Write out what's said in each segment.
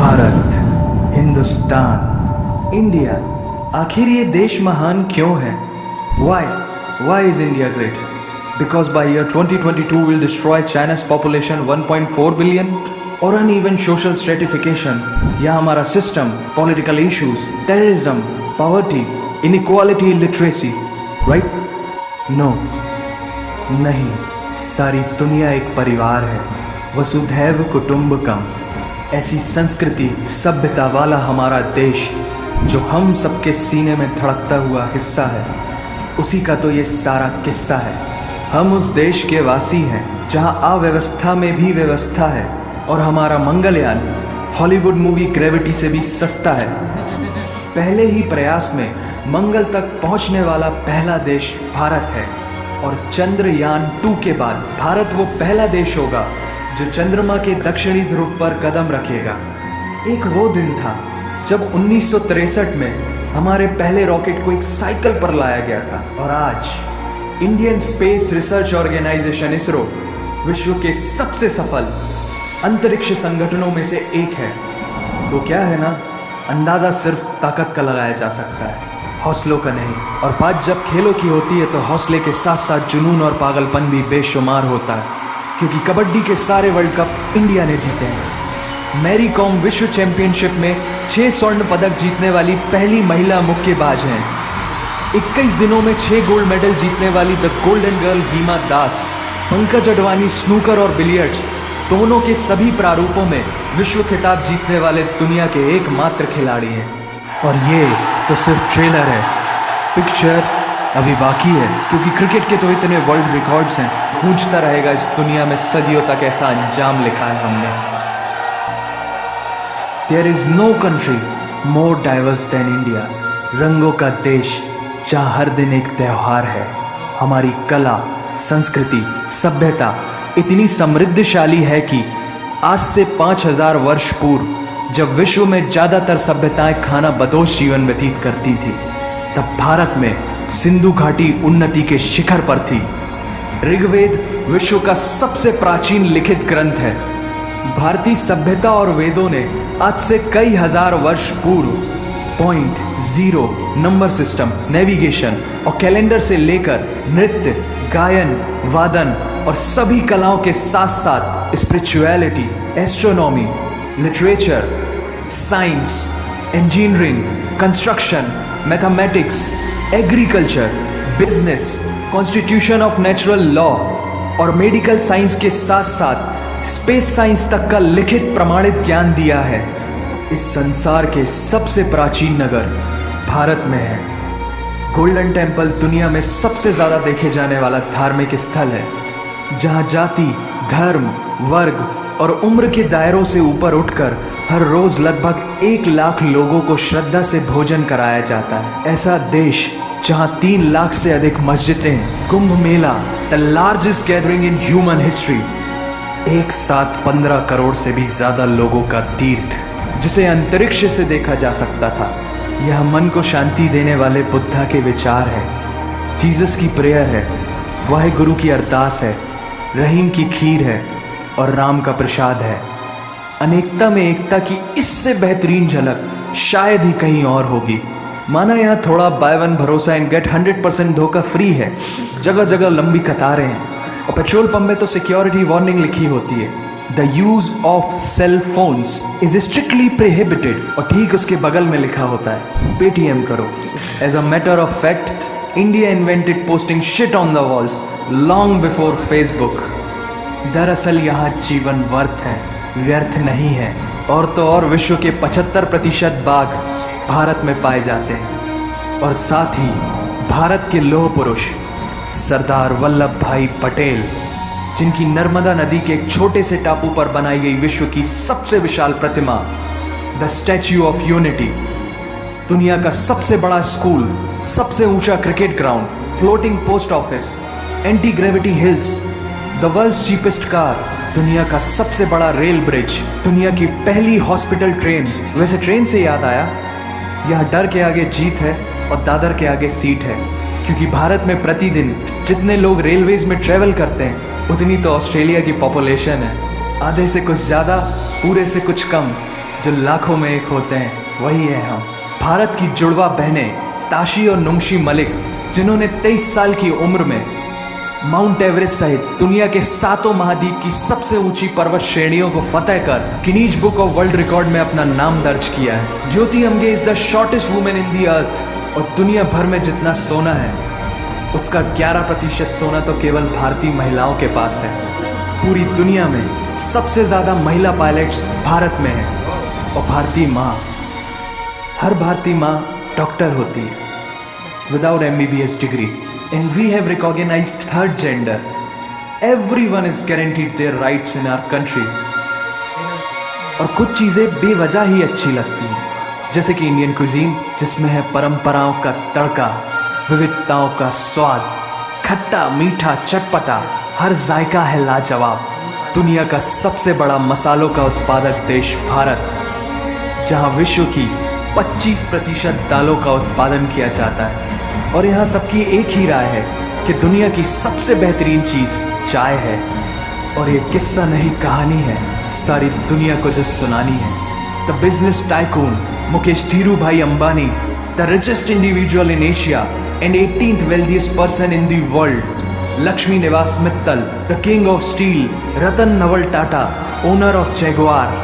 Bharat, Hindustan, India, आखिर ये देश महान क्यों है? Why is India great? Because by year 2022 we'll destroy China's population 1.4 billion, और uneven social stratification या हमारा system, political issues, terrorism, poverty, inequality, illiteracy, right? No, नहीं, सारी दुनिया एक परिवार है, वसुधैव कुटुंबकम। ऐसी संस्कृति सभ्यता वाला हमारा देश जो हम सबके सीने में धड़कता हुआ हिस्सा है, उसी का तो ये सारा किस्सा है। हम उस देश के वासी हैं जहां अव्यवस्था में भी व्यवस्था है, और हमारा मंगलयान हॉलीवुड मूवी ग्रेविटी से भी सस्ता है। पहले ही प्रयास में मंगल तक पहुंचने वाला पहला देश भारत है, और चंद्रयान 2 के बाद भारत वो पहला देश होगा जो चंद्रमा के दक्षिणी ध्रुव पर कदम रखेगा। एक वो दिन था जब 1963 में हमारे पहले रॉकेट को एक साइकिल पर लाया गया था, और आज Indian space research organisation ISRO विश्व के सबसे सफल अंतरिक्ष संगठनों में से एक है। तो क्या है ना, अंदाजा सिर्फ ताकत का लगाया जा सकता है, हौसलों का नहीं। और बात जब खेलों की होती है तो हौसले के साथ साथ जुनून और पागलपन भी बेशुमार होता है, क्योंकि कबड्डी के सारे वर्ल्ड कप इंडिया ने जीते हैं। मैरी कॉम विश्व चैंपियनशिप में 6 स्वर्ण पदक जीतने वाली पहली महिला मुक्केबाज हैं। 21 दिनों में 6 गोल्ड मेडल जीतने वाली the golden girl Hima Das. Pankaj Advani snooker और बिलियर्ड्स दोनों के सभी प्रारूपों में विश्व खिताब जीतने वाले दुनिया के एकमात्र खिलाड़ी हैं। और ये तो सिर्फ ट्रेलर है, पिक्चर अभी बाकी है, क्योंकि क्रिकेट के तो इतने वर्ल्ड रिकॉर्ड्स हैं, गूंजता रहेगा इस दुनिया में सदियों तक ऐसा अंजाम लिखा है हमने। There is no country more diverse than India। रंगों का देश जहाँ हर दिन एक त्योहार है। हमारी कला, संस्कृति, सभ्यता इतनी समृद्धशाली है कि आज से 5000 वर्ष पूर्व जब विश्व में ज़्यादातर सभ्यताएं खाना बदोश जीवन व्यतीत करती थी, तब भारत में सिंधु घाटी उन्नति के शिखर पर थी। ऋग्वेद विश्व का सबसे प्राचीन लिखित ग्रंथ है। भारतीय सभ्यता और वेदों ने आज से कई हजार वर्ष पूर्व point, zero, number system, navigation और कैलेंडर से लेकर नृत्य, गायन, वादन और सभी कलाओं के साथ साथ spirituality, astronomy, literature, science, engineering, construction, mathematics, agriculture, business, constitution of natural law और मेडिकल साइंस के साथ साथ स्पेस साइंस तक का लिखित प्रमाणित ज्ञान दिया है। इस संसार के सबसे प्राचीन नगर भारत में है। गोल्डन टेम्पल दुनिया में सबसे ज़्यादा देखे जाने वाला धार्मिक स्थल है, जहाँ जाति, धर्म, वर्ग और उम्र के दायरों से ऊपर उठकर हर रोज लगभग 1 लाख लोगों को श्रद्धा से भोजन कराया जाता है। ऐसा देश जहां 3 लाख से अधिक मस्जिदें, Kumbh Mela, the largest gathering in human history, एक साथ 15 करोड़ से भी ज्यादा लोगों का तीर्थ, जिसे अंतरिक्ष से देखा जा सकता था। यह मन को शांति देने वाले बुद्धा के विचार है, जीसस की प्रेयर है, वाहेगुरु की अरदास है, रहीम की खीर है और राम का प्रसाद है। अनेकता में एकता की इससे बेहतरीन झलक शायद ही कहीं और होगी। माना यहाँ थोड़ा बाय वन भरोसा एंड गेट 100% धोखा फ्री है, जगह जगह लंबी कतारें हैं, और पेट्रोल पंप में तो सिक्योरिटी वार्निंग लिखी होती है, the use of cell phones is strictly prohibited, और ठीक उसके बगल में लिखा होता है पेटीएम करो। As a matter of fact, India invented posting shit on the walls long before Facebook. दरअसल यहाँ जीवन वर्थ है, व्यर्थ नहीं है। और तो और विश्व के 75% बाघ भारत में पाए जाते हैं, और साथ ही भारत के लौह पुरुष सरदार वल्लभ भाई पटेल, जिनकी नर्मदा नदी के एक छोटे से टापू पर बनाई गई विश्व की सबसे विशाल प्रतिमा द स्टैच्यू ऑफ यूनिटी, दुनिया का सबसे बड़ा स्कूल, सबसे ऊंचा cricket ground, floating post office, anti gravity hills, the world's cheapest car, दुनिया का सबसे बड़ा रेल ब्रिज, दुनिया की पहली हॉस्पिटल ट्रेन। वैसे ट्रेन से याद आया, यहाँ डर के आगे जीत है और दादर के आगे सीट है, क्योंकि भारत में प्रतिदिन जितने लोग रेलवेज में ट्रेवल करते हैं उतनी तो ऑस्ट्रेलिया की पॉपुलेशन है। आधे से कुछ ज़्यादा, पूरे से कुछ कम, जो लाखों में एक होते हैं वही है हम। भारत की जुड़वा बहनें ताशी और नुंगशी मलिक, जिन्होंने 23 साल की उम्र में माउंट एवरेस्ट सहित दुनिया के 7 महाद्वीप की सबसे ऊंची पर्वत श्रेणियों को फतेह कर Guinness book of world record में अपना नाम दर्ज किया है। Jyoti Amge is the shortest women in the earth, और दुनिया भर में जितना सोना है उसका 11% सोना तो केवल भारतीय महिलाओं के पास है। पूरी दुनिया में सबसे ज्यादा महिला पायलट्स भारत में है, और भारतीय माँ, हर भारतीय माँ डॉक्टर होती है without MBBS degree. And we have recognized third gender. Everyone is guaranteed their rights in our country. और कुछ चीज़ें बेवजह ही अच्छी लगती हैं, जैसे कि इंडियन कुजीन, जिसमें है परंपराओं का तड़का, विविधताओं का स्वाद, खट्टा मीठा चटपटा, हर जायका है लाजवाब। दुनिया का सबसे बड़ा मसालों का उत्पादक देश भारत, जहां विश्व की 25% दालों का उत्पादन किया जाता है, और यहाँ सबकी एक ही राय है कि दुनिया की सबसे बेहतरीन चीज़ चाय है। और ये किस्सा नहीं कहानी है, सारी दुनिया को जो सुनानी है। The business tycoon Mukesh Dhirubhai Ambani, the richest individual in Asia and 18th wealthiest person in the world, Lakshmi Niwas Mittal, the king of steel, Ratan Naval Tata, owner of Jaguar,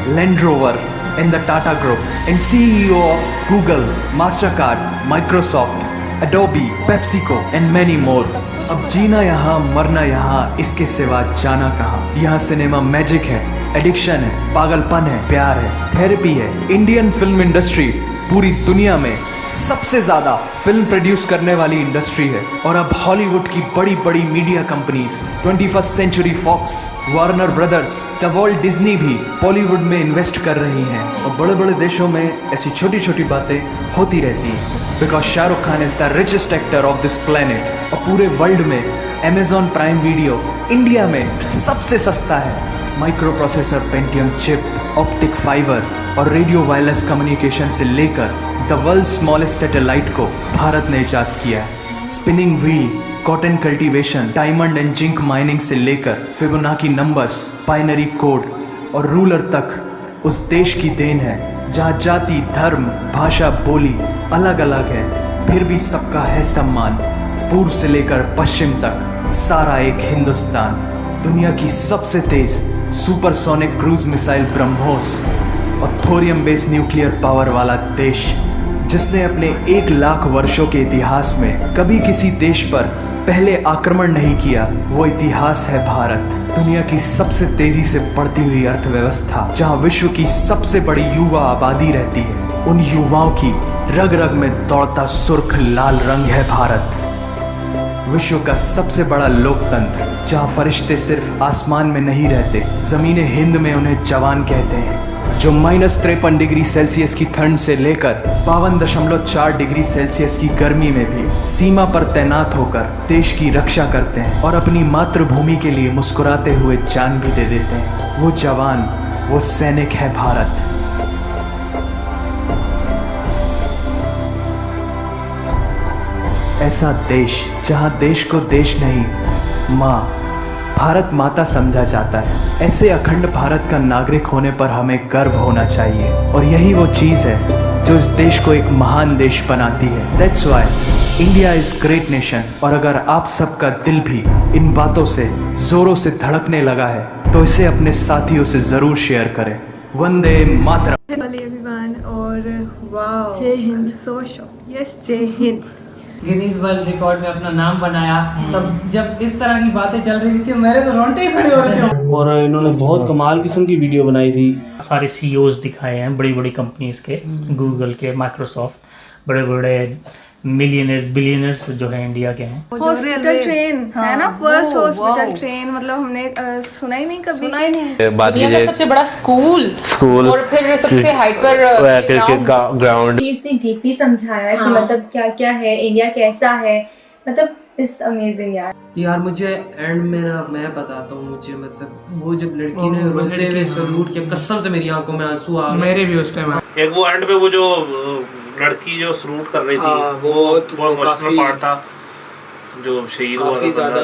Land Rover and the Tata group, and CEO of Google, Mastercard, Microsoft, Adobe, PepsiCo and many more। अब जीना यहाँ मरना यहाँ, इसके सिवा जाना कहाँ। यहाँ cinema magic है, एडिक्शन है, पागलपन है, प्यार है, थेरेपी है। इंडियन फिल्म इंडस्ट्री पूरी दुनिया में सबसे ज्यादा फिल्म प्रोड्यूस करने वाली इंडस्ट्री है। और अब हॉलीवुड की बड़ी बड़ी media companies, 21st Century Fox, Warner Brothers, the World Disney भी बॉलीवुड में इन्वेस्ट कर रही हैं। और बड़े बड़े देशों में ऐसी छोटी छोटी बातें होती रहती हैं, because Shahrukh Khan is the richest actor of this planet. और पूरे वर्ल्ड में Amazon प्राइम वीडियो इंडिया में सबसे सस्ता है। Micro processor, Pentium chip, optic fibre और रेडियो वायरलेस कम्युनिकेशन से लेकर द वर्ल्ड स्मॉलेस्ट सैटेलाइट को भारत ने इजाद किया है। Spinning wheel, cotton cultivation, diamond and zinc mining से लेकर फिबोनाची नंबर्स, बाइनरी कोड और रूलर तक उस देश की देन है, जहाँ जाति, धर्म, भाषा, बोली अलग अलग है, फिर भी सबका है सम्मान। पूर्व से लेकर पश्चिम तक सारा एक हिंदुस्तान। दुनिया की सबसे तेज सुपरसोनिक क्रूज मिसाइल ब्रह्मोस और थोरियम बेस्ड न्यूक्लियर पावर वाला देश, जिसने अपने 1 लाख वर्षों के इतिहास में कभी किसी देश पर पहले आक्रमण नहीं किया, वो इतिहास है भारत। दुनिया की सबसे तेजी से बढ़ती हुई अर्थव्यवस्था, जहां विश्व की सबसे बड़ी युवा आबादी रहती है, उन युवाओं की रग रग में दौड़ता सुर्ख लाल रंग है भारत। विश्व का सबसे बड़ा लोकतंत्र, जहां फरिश्ते सिर्फ आसमान में नहीं रहते, जमीन हिंद में उन्हें जवान कहते हैं, जो -53 डिग्री सेल्सियस की ठंड से लेकर 52.4 डिग्री सेल्सियस की गर्मी में भी सीमा पर तैनात होकर देश की रक्षा करते हैं और अपनी मातृभूमि के लिए मुस्कुराते हुए जान भी दे देते हैं। वो जवान, वो सैनिक है भारत। ऐसा देश जहां देश को देश नहीं, माँ, भारत माता समझा जाता है। ऐसे अखंड भारत का नागरिक होने पर हमें गर्व होना चाहिए, और यही वो चीज़ है जो इस देश को एक महान देश बनाती है। That's why India is great nation. और अगर आप सबका दिल भी इन बातों से जोरों से धड़कने लगा है, तो इसे अपने साथियों से जरूर शेयर करें। वंदे मातरम। हेलो एवरीवन, और वाओ, जय हिंद। सो यस, जय हिंद। गिनीज वर्ल्ड रिकॉर्ड में अपना नाम बनाया, तब जब इस तरह की बातें चल रही थी मेरे तो रोंगटे ही खड़े हो रहे थे। और इन्होंने बहुत कमाल किस्म की वीडियो बनाई थी। सारे CEOs दिखाए हैं बड़ी बड़ी कंपनीज के, गूगल के, माइक्रोसॉफ्ट, बड़े बड़े मिलियनर्स बिलियनर्स जो है इंडिया के हैं। हॉस्पिटल ट्रेन है ना, फर्स्ट हॉस्पिटल ट्रेन, मतलब हमने सुना ही नहीं, कभी सुना ही नहीं। दुनिया का सबसे बड़ा स्कूल और फिर सबसे हाइपर ग्राउंड। इसने डीपली समझाया कि मतलब क्या क्या है, इंडिया कैसा है, मतलब इट्स अमेजिंग यार। मुझे एंड में ना, मैं बताता हूँ, मुझे मतलब वो जब लड़की ने रोते हुए सलूट किया, कसम से मेरी आंखों में आंसू आ गए। मेरे भी उस टाइम एक वो एंड पे वो जो लड़की जो सलूट कर रही थी, वो इमोशनल पार्ट था, जो शहीद हुआ था।